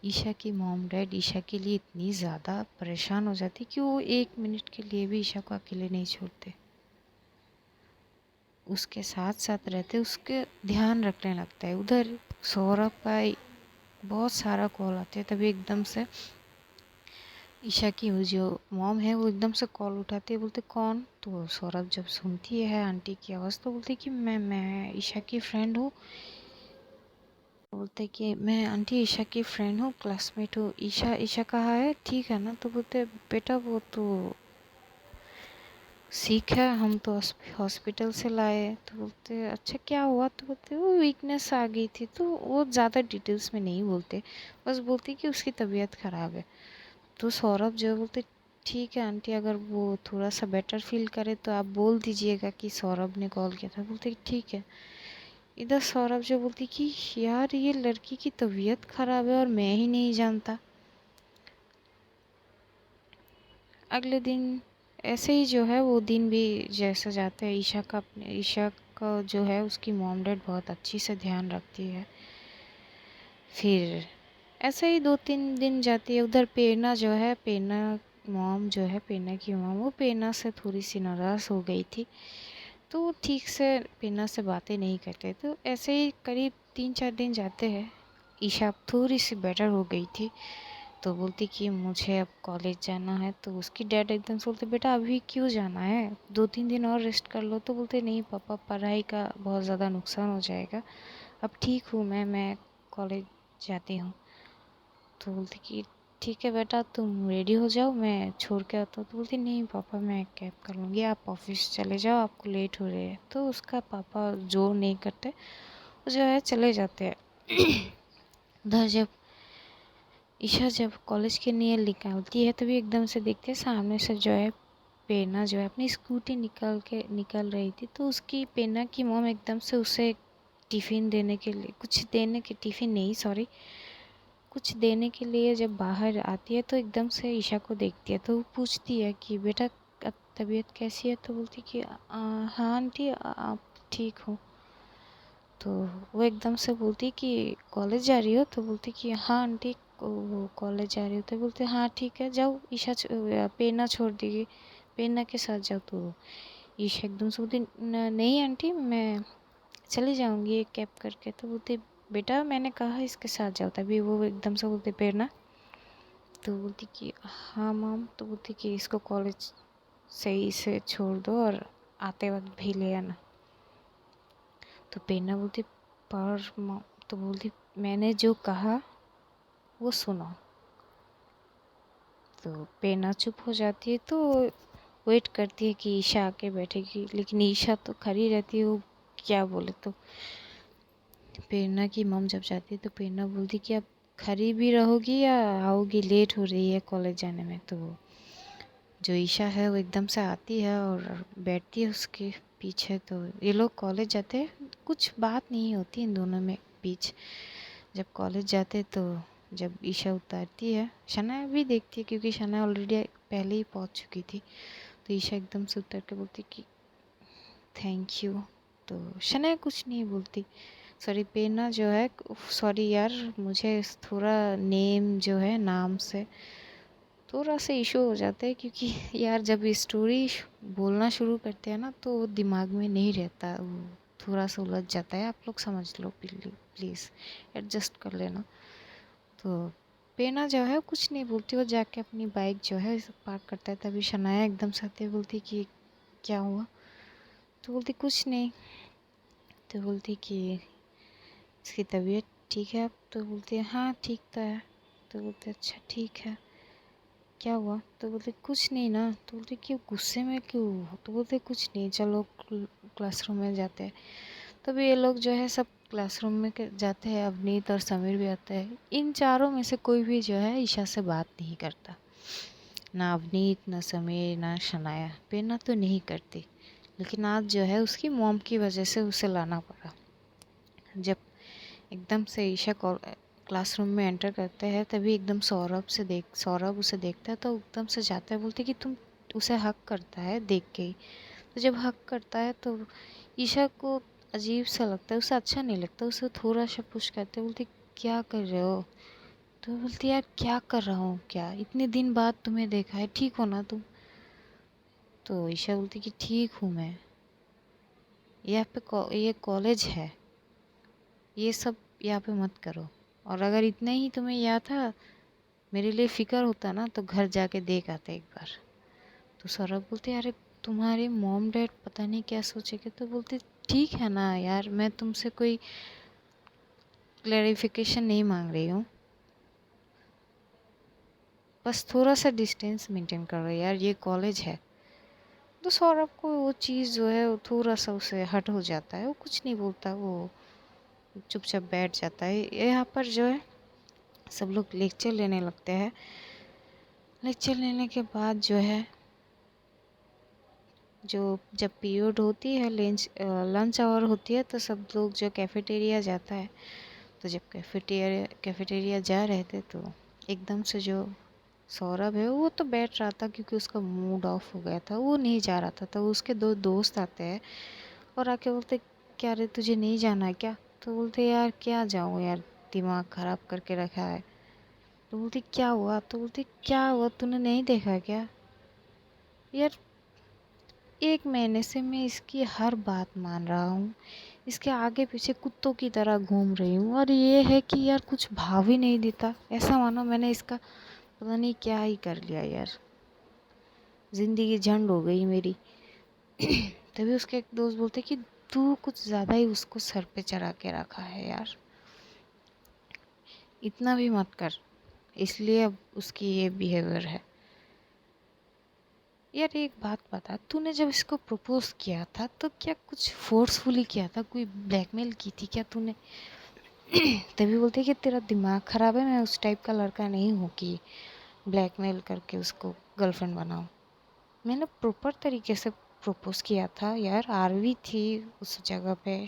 [SPEAKER 1] ईशा की मॉम डैड ईशा के लिए इतनी ज़्यादा परेशान हो जाती कि वो 1 मिनट के लिए भी ईशा को अकेले नहीं छोड़ते, उसके साथ साथ रहते, उसके ध्यान रखने लगता है। उधर सौरभ का बहुत सारा कॉल आते हैं, तभी एकदम से ईशा की वो जो मॉम है वो एकदम से कॉल उठाती है, बोलते कौन? तो सौरभ जब सुनती है आंटी की आवाज़ तो बोलती कि मैं ईशा की फ्रेंड हूँ। बोलते कि मैं आंटी ईशा की फ्रेंड हूँ, क्लासमेट हूँ। ईशा ईशा कहाँ है, ठीक है ना? तो बोलते बेटा वो तो सीख है, हम तो हॉस्पिटल से लाए। तो बोलते अच्छा क्या हुआ? तो बोलते वो वीकनेस आ गई थी। तो वो ज़्यादा डिटेल्स में नहीं बोलते, बस बोलते कि उसकी तबीयत ख़राब है। तो सौरभ जो है बोलते ठीक है आंटी, अगर वो थोड़ा सा बेटर फील करे तो आप बोल दीजिएगा कि सौरभ ने कॉल किया था। बोलते ठीक है। इधर सौरभ जो बोलती कि यार ये लड़की की तबीयत खराब है और मैं ही नहीं जानता। अगले दिन ऐसे ही जो है वो दिन भी जैसा जाता है, ईशा का जो है उसकी मॉम डैड बहुत अच्छी से ध्यान रखती है। फिर ऐसे ही 2-3 दिन जाती है। उधर पेना जो है, पेना मॉम जो है, पेना की मॉम, वो पेना से थोड़ी सी नाराज़ हो गई थी, तो वो ठीक से पेना से बातें नहीं करते। तो ऐसे ही करीब 3-4 दिन जाते हैं। ईशा अब थोड़ी सी बेटर हो गई थी, तो बोलती कि मुझे अब कॉलेज जाना है। तो उसकी डैड एकदम से बोलते बेटा अभी क्यों जाना है, 2-3 दिन और रेस्ट कर लो। तो बोलते नहीं पापा, पढ़ाई का बहुत ज़्यादा नुकसान हो जाएगा, अब ठीक हूँ मैं कॉलेज जाती हूँ। तो बोलती कि ठीक है बेटा, तुम रेडी हो जाओ, मैं छोड़ के आता हूँ। तो बोलती नहीं पापा, मैं कैब कर लूँगी, आप ऑफिस चले जाओ, आपको लेट हो रही है। तो उसका पापा जोर नहीं करते, वो जो है चले जाते हैं। उधर जब ईशा जब कॉलेज के लिए निकालती है, तभी एकदम से देखते हैं सामने से जो है पेना जो है अपनी स्कूटी निकल रही थी। तो उसकी पेना की मॉम एकदम से उसे टिफ़िन देने के लिए, टिफ़िन नहीं सॉरी, कुछ देने के लिए जब बाहर आती है तो एकदम से ईशा को देखती है। तो वो पूछती है कि बेटा अब तबीयत कैसी है? तो बोलती कि हाँ आंटी, आप ठीक हो? तो वो एकदम से बोलती कि कॉलेज जा रही हो? तो बोलती कि हाँ आंटी, वो कॉलेज जा रही हो। तो बोलते हाँ ठीक है, जाओ, पेना छोड़ देगी, पेना के साथ जाओ। तो ईशा एकदम से बोलती नहीं आंटी, मैं चली जाऊंगी एक कैब करके। तो बोलती बेटा मैंने कहा इसके साथ जाओ। तभी वो एकदम से बोलते पेना। तो बोलती कि हाँ मॉम। तो बोलती कि इसको कॉलेज सही से छोड़ दो और आते वक्त भी ले आना। तो पेना बोलती पर मॉम। तो बोलती मैंने जो कहा वो सुनो। तो पेना चुप हो जाती है, तो वेट करती है कि ईशा आके बैठेगी, लेकिन ईशा तो खड़ी रहती है, वो क्या बोले। तो पेना की मॉम जब जाती है तो पेना बोलती कि अब खड़ी भी रहोगी या आओगी, लेट हो रही है कॉलेज जाने में। तो जो ईशा है वो एकदम से आती है और बैठती है उसके पीछे। तो ये लोग कॉलेज जाते हैं, कुछ बात नहीं होती इन दोनों में बीच। जब कॉलेज जाते तो जब ईशा उतारती है, शनाया भी देखती है, क्योंकि शनाया ऑलरेडी पहले ही पहुंच चुकी थी। तो ईशा एकदम से उतर के बोलती कि थैंक यू। तो शनाया कुछ नहीं बोलती। सॉरी पेना जो है, सॉरी यार, मुझे थोड़ा नेम जो है, नाम से थोड़ा सा इशू हो जाता है, क्योंकि यार जब स्टोरी बोलना शुरू करते हैं ना तो वो दिमाग में नहीं रहता, वो थोड़ा सा उलझ जाता है। आप लोग समझ लो, प्लीज़ एडजस्ट कर लेना। तो पेना जो है कुछ नहीं बोलती, वो जाके अपनी बाइक जो है पार्क करता है। तभी शनाया एकदम से आते बोलती कि क्या हुआ? तो बोलती कुछ नहीं। तो बोलती कि इसकी तबीयत ठीक है अब? तो बोलती है हाँ ठीक तो है। तो बोलते अच्छा ठीक है, क्या हुआ? तो बोलते कुछ नहीं ना। तो बोलते क्यों गुस्से में क्यों हो? तो बोलते कुछ नहीं, चलो क्लासरूम में जाते हैं। तभी ये लोग जो है सब क्लासरूम में जाते हैं। अवनीत और समीर भी आते हैं। इन चारों में से कोई भी जो है ईशा से बात नहीं करता, ना अवनीत, ना समीर, ना शनाया। पेना तो नहीं करती, लेकिन आज जो है उसकी मॉम की वजह से उसे लाना पड़ा। जब एकदम से ईशा क्लासरूम में एंटर करते हैं तभी एकदम सौरभ उसे देखता है, तो एकदम से जाता है, बोलते कि तुम उसे हक करता है देख के ही। तो जब हक करता है तो ईशा को अजीब सा लगता है, उसे अच्छा नहीं लगता। उसे थोड़ा सा पुश करते, बोलती क्या कर रहे हो? तो बोलती यार क्या कर रहा हूँ, क्या इतने दिन बाद तुम्हें देखा है, ठीक हो ना तुम? तो ईशा बोलती कि ठीक हूँ मैं, यहाँ पे ये कॉलेज है, ये सब यहाँ पे मत करो। और अगर इतना ही तुम्हें याद था, मेरे लिए फ़िक्र होता ना, तो घर जाके देख आते एक बार। तो सौरभ बोलते अरे तुम्हारे मॉम डैड पता नहीं क्या सोचेंगे। तो बोलते ठीक है ना यार, मैं तुमसे कोई क्लैरिफिकेशन नहीं मांग रही हूँ, बस थोड़ा सा डिस्टेंस मेंटेन करो यार, ये कॉलेज है। तो सौरभ को वो चीज़ जो है वो थोड़ा सा उसे हट हो जाता है, वो कुछ नहीं बोलता, वो चुपचाप बैठ जाता है। यहाँ पर जो है सब लोग लेक्चर लेने लगते हैं। लेक्चर लेने के बाद जो है, जो जब पीरियड होती है, लंच आवर होती है, तो सब लोग जो कैफेटेरिया जाता है। तो जब कैफेटेरिया जा रहे थे तो एकदम से जो सौरभ है वो तो बैठ रहा था, क्योंकि उसका मूड ऑफ हो गया था, वो नहीं जा रहा था। तो उसके दो दोस्त आते हैं और आके बोलते क्या रे तुझे नहीं जाना है क्या? तो बोलते यार क्या जाऊँ यार, दिमाग ख़राब करके रखा है। तो बोलती क्या हुआ? तो बोलती क्या हुआ, तूने नहीं देखा क्या यार? 1 महीने से मैं इसकी हर बात मान रहा हूँ, इसके आगे पीछे कुत्तों की तरह घूम रही हूँ, और ये है कि यार कुछ भाव ही नहीं देता, ऐसा मानो मैंने इसका पता नहीं क्या ही कर लिया यार, ज़िंदगी झंड हो गई मेरी। तभी उसके एक दोस्त बोलते कि तू कुछ ज़्यादा ही उसको सर पे चढ़ा के रखा है यार, इतना भी मत कर, इसलिए अब उसकी ये बिहेवियर है। यार एक बात बता, तूने जब इसको प्रपोज किया था तो क्या कुछ फोर्सफुली किया था, कोई ब्लैकमेल की थी क्या तूने? तभी बोलते कि तेरा दिमाग ख़राब है, मैं उस टाइप का लड़का नहीं हूँ कि ब्लैकमेल करके उसको गर्लफ्रेंड बनाऊँ। मैंने प्रॉपर तरीके से प्रपोज किया था यार, आरवी थी उस जगह पे,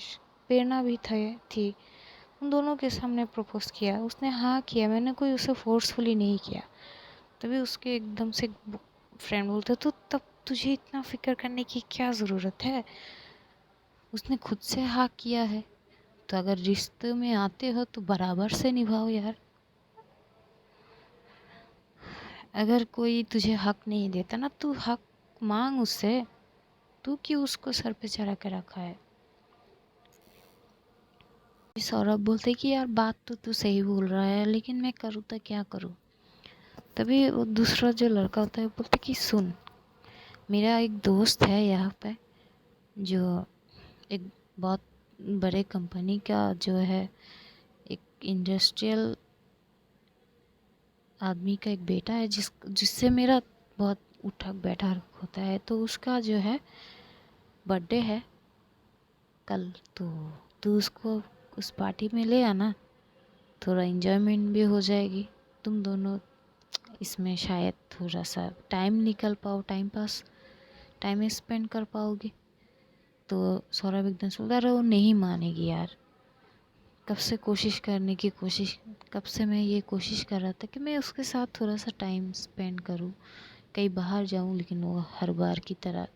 [SPEAKER 1] प्रेरणा भी थी, उन दोनों के सामने प्रपोज किया, उसने हाँ किया, मैंने कोई उसे फोर्सफुली नहीं किया। तभी उसके एकदम से फ्रेंड बोलते तो तब तुझे इतना फिक्र करने की क्या ज़रूरत है, उसने खुद से हाँ किया है, तो अगर रिश्ते में आते हो तो बराबर से निभाओ यार। अगर कोई तुझे हक नहीं देता ना, तू हक मांग उससे, तू क्यों उसको सर पे चढ़ा के रखा है? सौरभ बोलते कि यार बात तो तू सही बोल रहा है, लेकिन मैं करूँ तो क्या करूँ? तभी वो दूसरा जो लड़का होता है बोलते कि सुन, मेरा एक दोस्त है यहाँ पे, जो एक बहुत बड़े कंपनी का जो है, एक इंडस्ट्रियल आदमी का एक बेटा है, जिससे मेरा बहुत उठक बैठक होता है। तो उसका जो है बर्थडे है कल, तो तू उसको उस पार्टी में ले आना, थोड़ा इन्जॉयमेंट भी हो जाएगी, तुम दोनों इसमें शायद थोड़ा सा टाइम निकल पाओ, टाइम स्पेंड कर पाओगे। तो सौरभ एकदम से बोलता, अरे वो नहीं मानेगी यार, कब से मैं ये कोशिश कर रहा था कि मैं उसके साथ थोड़ा सा टाइम स्पेंड करूं, कहीं बाहर जाऊं, लेकिन वो हर बार की तरह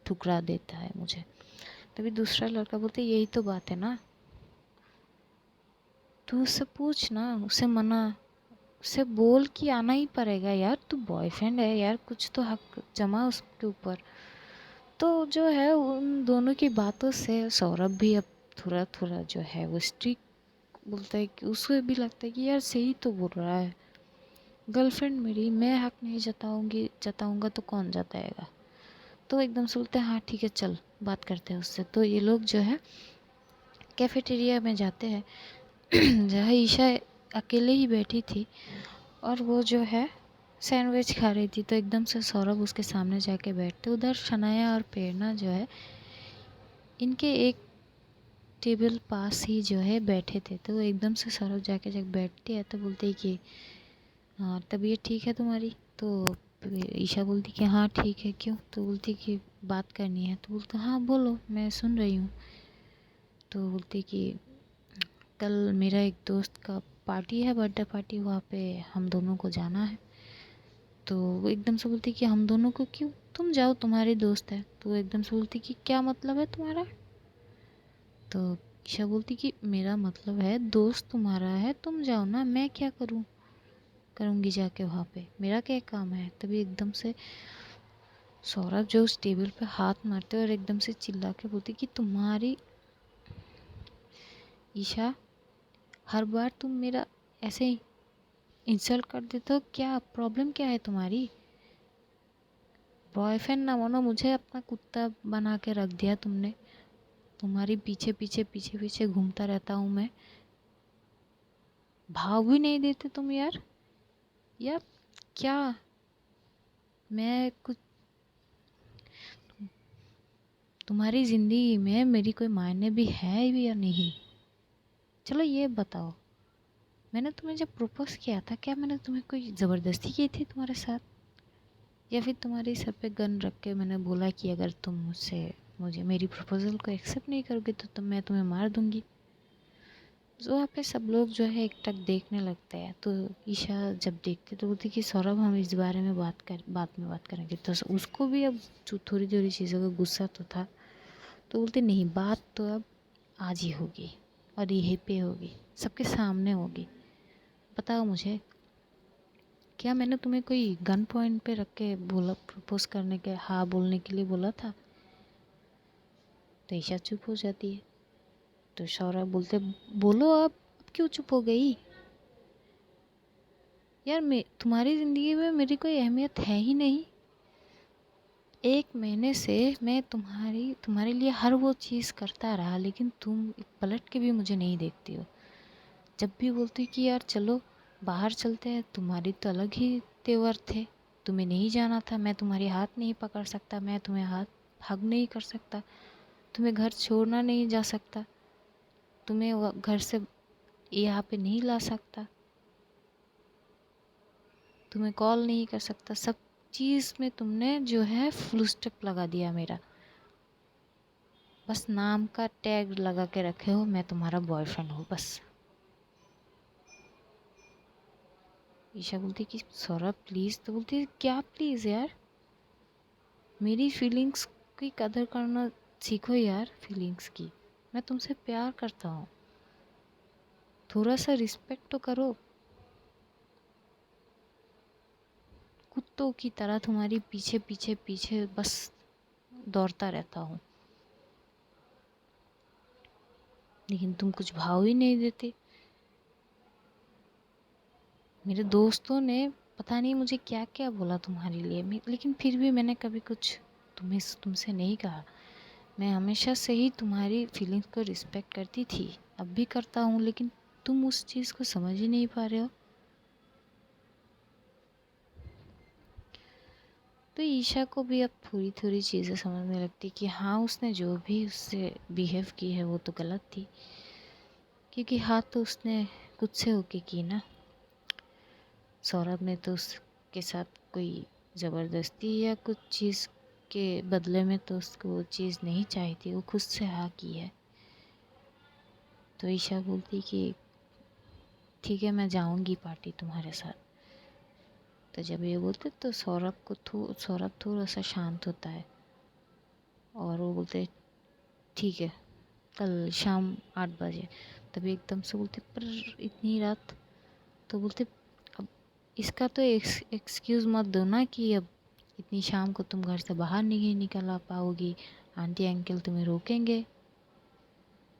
[SPEAKER 1] ठुकरा देता है मुझे। तभी दूसरा लड़का बोलते यही तो बात है ना, तू उससे पूछ ना, उसे मना, उसे बोल कि आना ही पड़ेगा यार, तू बॉयफ्रेंड है यार, कुछ तो हक जमा उसके ऊपर। तो जो है उन दोनों की बातों से सौरभ भी अब थोड़ा थोड़ा जो है वो स्ट्रिक बोलता है, कि उसको भी लगता है कि यार सही तो बोल रहा है,
[SPEAKER 2] गर्लफ्रेंड मेरी, मैं हक नहीं जताऊंगा तो कौन जताएगा। तो एकदम से बोलते हैं हाँ ठीक है चल बात करते हैं उससे। तो ये लोग जो है कैफेटेरिया में जाते हैं जहाँ ईशा अकेले ही बैठी थी और वो जो है सैंडविच खा रही थी। तो एकदम से सौरभ उसके सामने जाके बैठते। उधर शनाया और प्रेरणा जो है इनके एक टेबल पास ही जो है बैठे थे। तो एकदम से सौरभ जाके जब बैठती है तो बोलते हैं कि हाँ तबीयत ठीक है तुम्हारी। तो ईशा बोलती कि हाँ ठीक है, क्यों? तो बोलती कि बात करनी है। तो बोलते हाँ बोलो मैं सुन रही हूँ। तो बोलती कि कल मेरा एक दोस्त का पार्टी है, बर्थडे पार्टी, वहाँ पे हम दोनों को जाना है। तो वो एकदम से बोलती कि हम दोनों को क्यों, तुम जाओ तुम्हारे दोस्त है। तो वो एकदम से बोलती कि क्या मतलब है तुम्हारा? तो ईशा बोलती कि मेरा मतलब है दोस्त तुम्हारा है, तुम जाओ ना, मैं क्या करूँगी जाके वहाँ पे, मेरा क्या काम है। तभी एकदम से सौरभ जो उस टेबल पे हाथ मारते और एकदम से चिल्ला के बोलती कि तुम्हारी ईशा हर बार तुम मेरा ऐसे ही इंसल्ट कर देते हो, क्या प्रॉब्लम क्या है तुम्हारी? बॉयफ्रेंड ना मानो, मुझे अपना कुत्ता बना के रख दिया तुमने, तुम्हारी पीछे पीछे घूमता रहता हूँ मैं, भाव भी नहीं देते तुम यार। यार क्या मैं कुछ तुम्हारी ज़िंदगी में मेरी कोई मायने भी है भी या नहीं? चलो ये बताओ, मैंने तुम्हें जब प्रपोज किया था क्या मैंने तुम्हें कोई ज़बरदस्ती की थी तुम्हारे साथ, या फिर तुम्हारे सर पे गन रख के मैंने बोला कि अगर तुम मुझे मेरी प्रपोज़ल को एक्सेप्ट नहीं करोगे तो मैं तुम्हें मार दूंगी? तो वहाँ पे सब लोग जो है एकटक देखने लगते हैं। तो ईशा जब देखती तो बोलती कि सौरभ हम इस बारे में बात में बात करेंगे। तो उसको भी अब थोड़ी थोड़ी चीज़ों का गुस्सा तो था। तो बोलते नहीं, बात तो अब आज ही होगी और यहीं पे होगी, सबके सामने होगी। बताओ मुझे, क्या मैंने तुम्हें कोई गन पॉइंट पे रख के बोला, प्रपोज करने के हाँ बोलने के लिए बोला था? तो ईशा चुप हो जाती है। तो सौरभ बोलते बोलो अब क्यों चुप हो गई? यार मैं तुम्हारी ज़िंदगी में मेरी कोई अहमियत है ही नहीं। 1 महीने से मैं तुम्हारे लिए हर वो चीज़ करता रहा, लेकिन तुम पलट के भी मुझे नहीं देखती हो। जब भी बोलती कि यार चलो बाहर चलते हैं, तुम्हारी तो अलग ही तेवर थे, तुम्हें नहीं जाना था, मैं तुम्हारे हाथ नहीं पकड़ सकता, मैं तुम्हें हाथ हग नहीं कर सकता, तुम्हें घर छोड़ना नहीं जा सकता, तुम्हें घर से यहाँ पे नहीं ला सकता, तुम्हें कॉल नहीं कर सकता, सब चीज़ में तुमने जो है फुल स्टॉप लगा दिया मेरा। बस नाम का टैग लगा के रखे हो, मैं तुम्हारा बॉयफ्रेंड हूँ बस। ईशा बोलती कि सौरभ प्लीज़। तो बोलती क्या प्लीज़ यार, मेरी फीलिंग्स की कदर करना सीखो यार, फीलिंग्स की। मैं तुमसे प्यार करता हूँ, थोड़ा सा रिस्पेक्ट तो करो। कुत्तों की तरह तुम्हारी पीछे बस दौड़ता रहता हूँ, लेकिन तुम कुछ भाव ही नहीं देते। मेरे दोस्तों ने पता नहीं मुझे क्या क्या बोला तुम्हारे लिए, लेकिन फिर भी मैंने कभी कुछ तुमसे नहीं कहा। मैं हमेशा से ही तुम्हारी फीलिंग्स को रिस्पेक्ट करती थी, अब भी करता हूँ, लेकिन तुम उस चीज़ को समझ ही नहीं पा रहे हो। तो ईशा को भी अब थोड़ी थोड़ी चीज़ें समझने लगती कि हाँ उसने जो भी उससे बिहेव की है वो तो गलत थी, क्योंकि हाथ तो उसने खुद से होके की ना। सौरभ ने तो उसके साथ कोई ज़बरदस्ती या कुछ चीज़ के बदले में तो उसको वो चीज़ नहीं चाहिए थी, वो खुद से हाँ की है। तो ईशा बोलती कि ठीक है मैं जाऊंगी पार्टी तुम्हारे साथ। तो जब ये बोलते तो सौरभ थोड़ा सा शांत होता है और वो बोलते ठीक है कल शाम 8 बजे। तभी एकदम से बोलते पर इतनी रात? तो बोलते अब इसका तो एक्सक्यूज़ मत दो ना कि अब इतनी शाम को तुम घर से बाहर नहीं निकल आ पाओगी, आंटी अंकल तुम्हें रोकेंगे।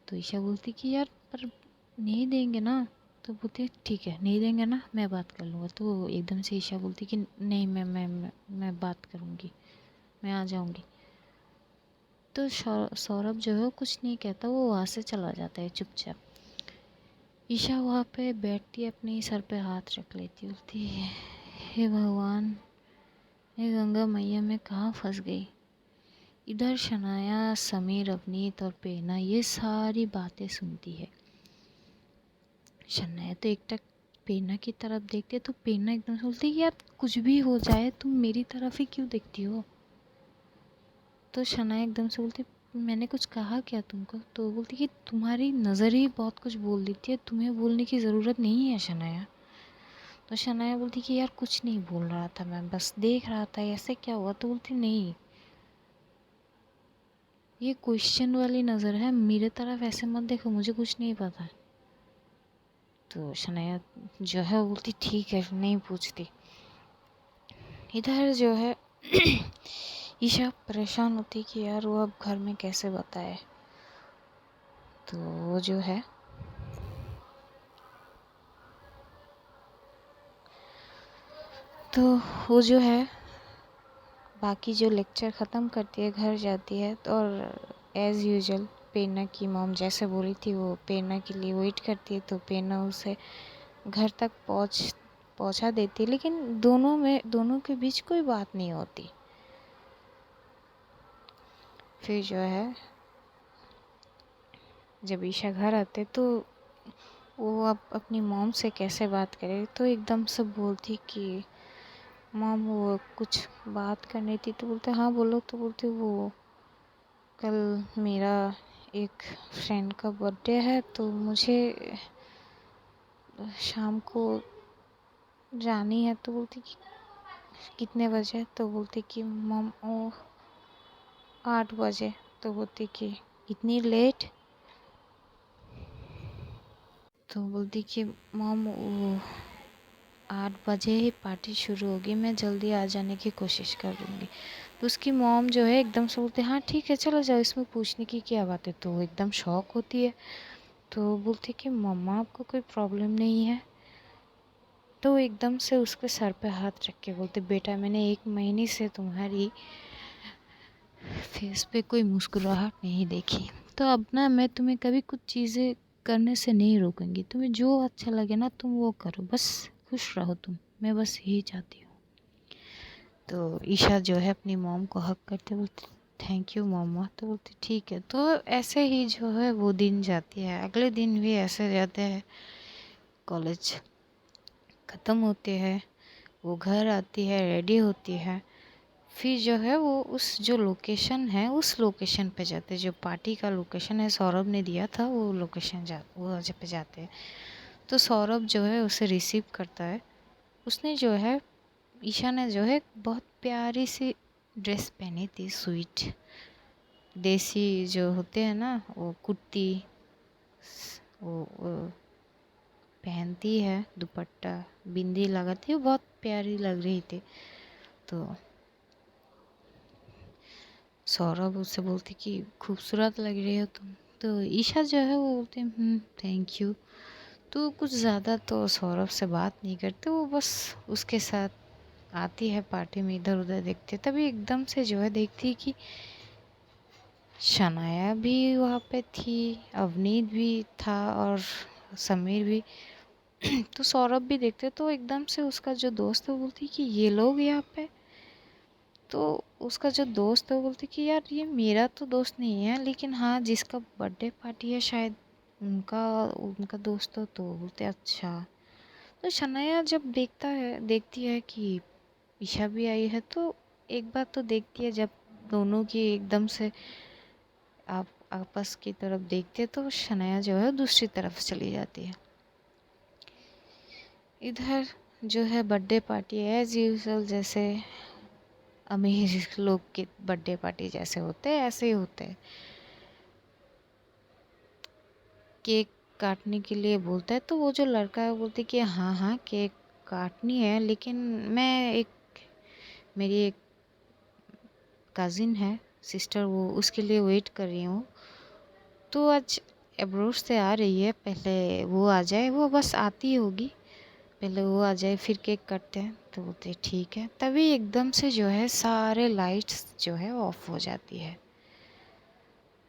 [SPEAKER 2] तो ईशा बोलती कि यार पर नहीं देंगे ना, तो बोलती ठीक है, नहीं देंगे ना, मैं बात कर लूँगा। तो एकदम से ईशा बोलती कि नहीं, मैं बात करूँगी, मैं आ जाऊँगी। तो सौरभ जो है वो कुछ नहीं कहता, वो वहाँ से चला जाता है चुपचाप। ईशा वहाँ पे बैठती है, अपने सर पे हाथ रख लेती, बोलती है हे भगवान, हे गंगा मैया, मैं कहाँ फंस गई। इधर शनाया, समीर, अवनीत और पेना ये सारी बातें सुनती है। शनाया तो एकटक पेना की तरफ देखती है, तो पेना एकदम से बोलती है यार कुछ भी हो जाए तुम मेरी तरफ ही क्यों देखती हो। तो शनाया एकदम से बोलती मैंने कुछ कहा क्या तुमको। तो बोलती कि तुम्हारी नज़र ही बहुत कुछ बोल देती है, तुम्हें बोलने की ज़रूरत नहीं है शनाया। तो शनाया बोलती कि यार कुछ नहीं बोल रहा था, मैं बस देख रहा था ऐसे क्या हुआ। तो बोलती नहीं, ये क्वेश्चन वाली नज़र है, मेरे तरफ ऐसे मत देखो, मुझे कुछ नहीं पता। तो शनाया जो है बोलती ठीक है, नहीं पूछती। इधर जो है ईशा परेशान होती कि यार वो अब घर में कैसे बताए। तो वो जो है तो वो जो है बाकी जो लेक्चर ख़त्म करती है, घर जाती है। तो और एज़ यूजुअल पेना की मॉम जैसे बोली थी, वो पेना के लिए वेट करती है। तो पेना उसे घर तक पहुंचा देती है, लेकिन दोनों के बीच कोई बात नहीं होती। फिर जो है जब ईशा घर आते तो वो अब अपनी मॉम से कैसे बात करे। तो एकदम से बोलती कि मॉम वो कुछ बात करनी थी। तो बोलते हाँ बोलो। तो बोलते वो कल मेरा एक फ्रेंड का बर्थडे है, तो मुझे शाम को जानी है। तो बोलती कि कितने बजे। तो बोलती कि मॉम ओ 8 बजे। तो बोलती कि इतनी लेट। तो बोलती कि मॉम वो 8 बजे ही पार्टी शुरू होगी, मैं जल्दी आ जाने की कोशिश करूँगी। तो उसकी मॉम जो है एकदम से बोलते हाँ ठीक है चलो जाओ, इसमें पूछने की क्या बात है। तो वो एकदम शॉक होती है। तो बोलती कि मम्मा आपको कोई प्रॉब्लम नहीं है। तो एकदम से उसके सर पे हाथ रख के बोलते बेटा मैंने 1 महीने से तुम्हारी फेस पे कोई मुस्कुराहट नहीं देखी। तो अब ना मैं तुम्हें कभी कुछ चीज़ें करने से नहीं रोकूंगी, तुम्हें जो अच्छा लगे ना तुम वो करो, बस खुश रहो तुम, मैं बस यही चाहती हूँ। तो ईशा जो है अपनी मॉम को हक करते बोलती थैंक यू मम्मा। तो बोलती ठीक है। तो ऐसे ही जो है वो दिन जाती है, अगले दिन भी ऐसे जाते हैं। कॉलेज ख़त्म होते हैं, वो घर आती है, रेडी होती है। फिर जो है वो उस जो लोकेशन है उस लोकेशन पे जाते, जो पार्टी का लोकेशन है सौरभ ने दिया था, वो लोकेशन वो जगह पे जाते हैं। तो सौरभ जो है उसे रिसीव करता है। उसने जो है ईशा ने जो है बहुत प्यारी सी ड्रेस पहनी थी, स्वीट देसी जो होते हैं ना, वो कुर्ती वो पहनती है, दुपट्टा बिंदी लगाती है, वो बहुत प्यारी लग रही थी। तो सौरभ उससे बोलती कि खूबसूरत लग रही हो तुम। तो ईशा जो है वो बोलती थैंक यू। तो कुछ ज़्यादा तो सौरभ से बात नहीं करते, वो बस उसके साथ आती है पार्टी में, इधर उधर देखते। तभी एकदम से जो है देखती कि शनाया भी वहाँ पे थी, अवनीत भी था और समीर भी। तो सौरभ भी देखते, तो एकदम से उसका जो दोस्त है वो बोलती कि ये लोग यहाँ पे। तो उसका जो दोस्त है वो बोलती कि यार ये मेरा तो दोस्त नहीं है, लेकिन हाँ जिसका बर्थडे पार्टी है शायद उनका उनका दोस्त हो। तो बोलते अच्छा। तो शनाया जब देखती है कि ईशा भी आई है, तो एक बार तो देखती है, जब दोनों की एकदम से आप आपस की तरफ देखते तो शनाया जो है दूसरी तरफ चली जाती है। इधर जो है बर्थडे पार्टी एज यूजुअल, जैसे अमीर लोग के बर्थडे पार्टी जैसे होते हैं ऐसे ही होते हैं। केक काटने के लिए बोलता है, तो वो जो लड़का है बोलते कि हाँ हाँ केक काटनी है, लेकिन मैं मेरी एक कज़िन है सिस्टर, वो उसके लिए वेट कर रही हूँ। तो आज
[SPEAKER 1] अब्रोड से आ रही है, पहले वो आ जाए, वो बस आती होगी, पहले वो आ जाए फिर केक काटते हैं। तो बोलते ठीक है। तभी एकदम से जो है सारे लाइट्स जो है ऑफ हो जाती है।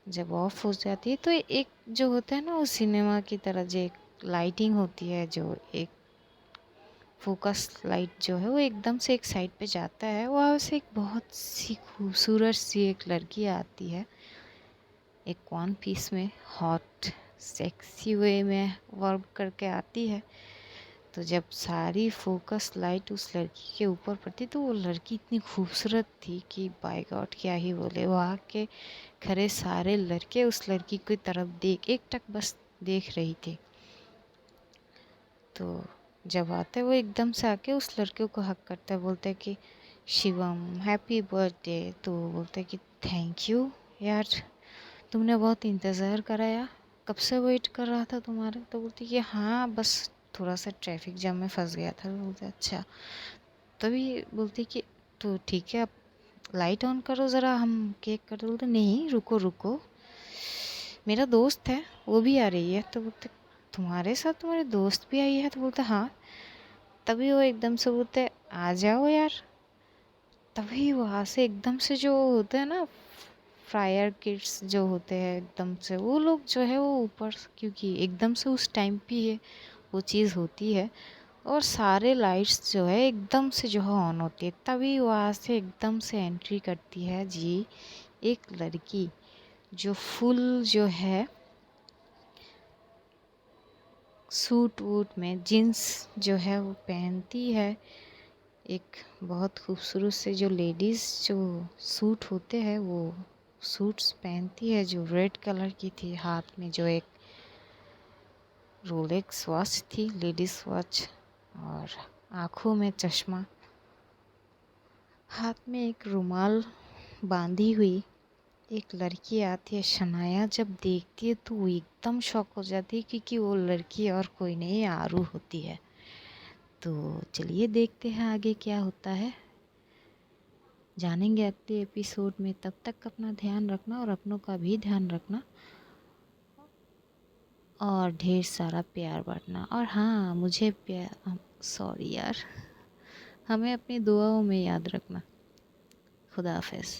[SPEAKER 1] जब ऑफ हो जाती है तो एक जो होता है ना, वो सिनेमा की तरह जो एक लाइटिंग होती है, जो एक फोकस लाइट जो है वो एकदम से एक साइड पे जाता है। वहाँ से एक बहुत सी खूबसूरत सी एक लड़की आती है, एक वन पीस में, हॉट सेक्सी वे में वर्क करके आती है। तो जब सारी फोकस लाइट उस लड़की के ऊपर पड़ती तो वो लड़की इतनी खूबसूरत थी कि बाय गॉड क्या ही बोले। वहाँ के खड़े सारे लड़के उस लड़की की तरफ एक टक बस देख रही थी। तो जब आते वो एकदम से आके उस लड़के को हक करते, बोलते कि शिवम हैप्पी बर्थडे। तो बोलते कि थैंक यू यार, तुमने बहुत इंतज़ार कराया, कब से वेट कर रहा था तुम्हारा। तो बोलती कि हाँ बस थोड़ा सा ट्रैफिक जाम में फंस गया था। तो बोलते अच्छा। तभी बोलती कि तो ठीक है, अब लाइट ऑन करो ज़रा, हम केक कट। बोलते नहीं रुको रुको, मेरा दोस्त है वो भी आ रही है। तो बोलते तुम्हारे साथ तुम्हारे दोस्त भी आई है। तो बोलते हाँ। तभी वो एकदम से बोलते आ जाओ यार। तभी वहाँ से एकदम से जो होते हैं ना फायर किड्स जो होते हैं, एकदम से वो लोग जो है वो ऊपर, क्योंकि एकदम से उस टाइम पे ये वो चीज़ होती है, और सारे लाइट्स जो है एकदम से जो है ऑन होती है। तभी वहाँ से एकदम से एंट्री करती है जी एक लड़की, जो फुल जो है सूट वूट में, जीन्स जो है वो पहनती है। एक बहुत खूबसूरत से जो लेडीज़ जो सूट होते हैं वो सूट्स पहनती है, जो रेड कलर की थी। हाथ में जो एक रोलेक्स वॉच थी, लेडीज़ वॉच, और आँखों में चश्मा, हाथ में एक रुमाल बांधी हुई एक लड़की आती है। शनाया जब देखती है तो वो एकदम शॉक हो जाती है, क्योंकि वो लड़की और कोई नहीं आरू होती है। तो चलिए देखते हैं आगे क्या होता है, जानेंगे अगले एपिसोड में। तब तक अपना ध्यान रखना और अपनों का भी ध्यान रखना, और ढेर सारा प्यार बांटना। और हाँ, मुझे प्यार, सॉरी यार, हमें अपनी दुआओं में याद रखना। खुदा हाफिज़।